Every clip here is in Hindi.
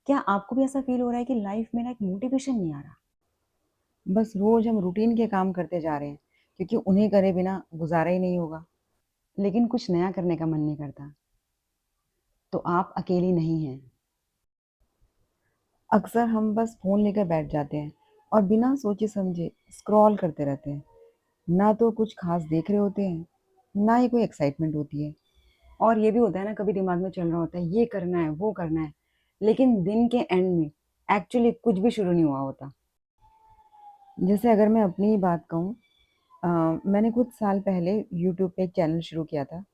क्या आपको भी ऐसा फ़ील हो रहा है कि लाइफ़ में ना एक मोटिवेशन नहीं आ रहा? बस रोज हम रूटीन के काम करते जा रहे हैं क्योंकि उन्हें करे बिना गुजारा ही नहीं होगा। लेकिन कुछ नया करने का मन नहीं करता, तो आप अकेली नहीं हैं। अक्सर हम बस फ़ोन लेकर बैठ जाते हैं और बिना सोचे समझे स्क्रॉल करते रहते हैं। ना तो कुछ खास देख रहे होते हैं, ना ही कोई एक्साइटमेंट होती है। और ये भी होता है ना, कभी दिमाग में चल रहा होता है, ये करना है, वो करना है, लेकिन दिन के एंड में एक्चुअली कुछ भी शुरू नहीं हुआ होता। जैसे अगर मैं अपनी ही बात कहूँ, मैंने कुछ साल पहले यूट्यूब पे एक चैनल शुरू किया था,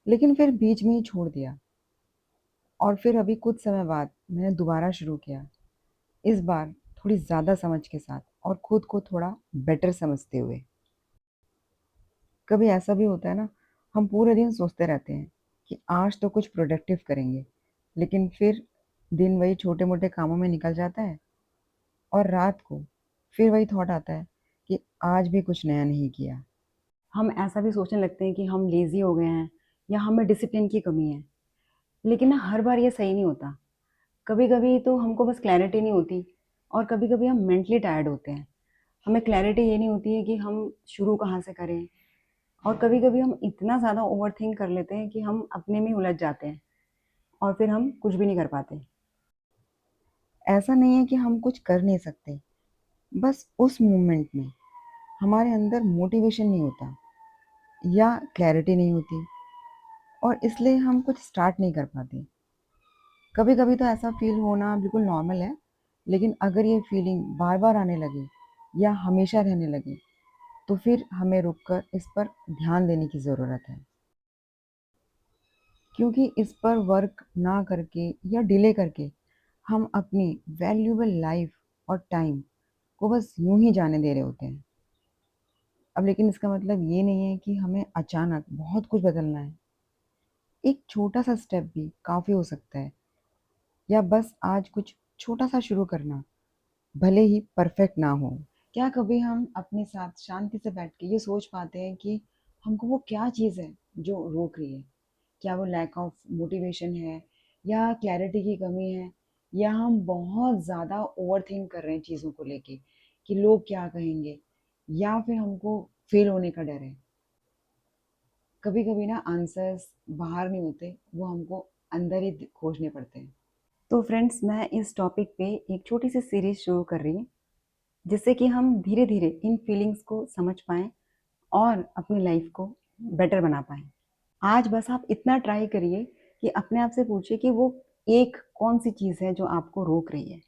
लेकिन फिर बीच में ही छोड़ दिया। और फिर अभी कुछ समय बाद मैंने दोबारा शुरू किया। इस बार थोड़ी ज़्यादा समझ के साथ और खुद को थोड़ा बेटर समझते हुए। कभी ऐसा भी होता है ना, हम पूरे दिन सोचते रहते हैं कि आज तो कुछ प्रोडक्टिव करेंगे, लेकिन फिर दिन वही छोटे-मोटे कामों में निकल जाता है और रात को फिर वही थॉट आता है कि आज भी कुछ नया नहीं किया। हम ऐसा भी सोचने लगते हैं कि हम लेज़ी हो गए हैं या हमें डिसिप्लिन की कमी है। लेकिन ना हर बार ये सही नहीं होता। कभी-कभी तो हमको बस क्लैरिटी नहीं होती और कभी-कभी हम मेंटली टायर्ड होते हैं। हमें क्लैरिटी ये नहीं होती है कि हम शुरू कहाँ से करें। और कभी-कभी हम इतना ज़्यादा ओवरथिंक कर लेते हैं कि हम अपने में ही उलझ जाते हैं और फिर हम कुछ भी नहीं कर पाते। ऐसा नहीं है कि हम कुछ कर नहीं सकते, बस उस मोमेंट में हमारे अंदर मोटिवेशन नहीं होता या क्लैरिटी नहीं होती और इसलिए हम कुछ स्टार्ट नहीं कर पाते। कभी-कभी तो ऐसा फ़ील होना बिल्कुल नॉर्मल है, लेकिन अगर ये फ़ीलिंग बार-बार आने लगे या हमेशा रहने लगे, तो फिर हमें रुक कर इस पर ध्यान देने की ज़रूरत है। क्योंकि इस पर वर्क ना करके या डिले करके हम अपनी वैल्यूएबल लाइफ़ और टाइम को बस यूँ ही जाने दे रहे होते हैं। अब लेकिन इसका मतलब ये नहीं है कि हमें अचानक बहुत कुछ बदलना है। एक छोटा-सा स्टेप भी काफ़ी हो सकता है या बस आज कुछ छोटा-सा शुरू करना, भले ही परफेक्ट ना हो। क्या कभी हम अपने साथ शांति से बैठ के ये सोच पाते हैं कि हमको वो क्या चीज़ है जो रोक रही है? क्या वो लैक ऑफ मोटिवेशन है या क्लैरिटी की कमी है या हम बहुत ज़्यादा ओवरथिंक कर रहे हैं चीज़ों को लेके कि लोग क्या कहेंगे या फिर हमको फेल होने का डर है? कभी-कभी ना आंसर्स बाहर नहीं होते, वो हमको अंदर ही खोजने पड़ते हैं। तो फ्रेंड्स, मैं इस टॉपिक पे एक छोटी-सी सीरीज़ शुरू कर रही हूँ, जिससे कि हम धीरे-धीरे इन फीलिंग्स को समझ पाएँ और अपनी लाइफ़ को बेटर बना पाएँ। आज बस आप इतना ट्राई करिए कि अपने आप से पूछिए कि वो एक कौन-सी चीज़ है जो आपको रोक रही है।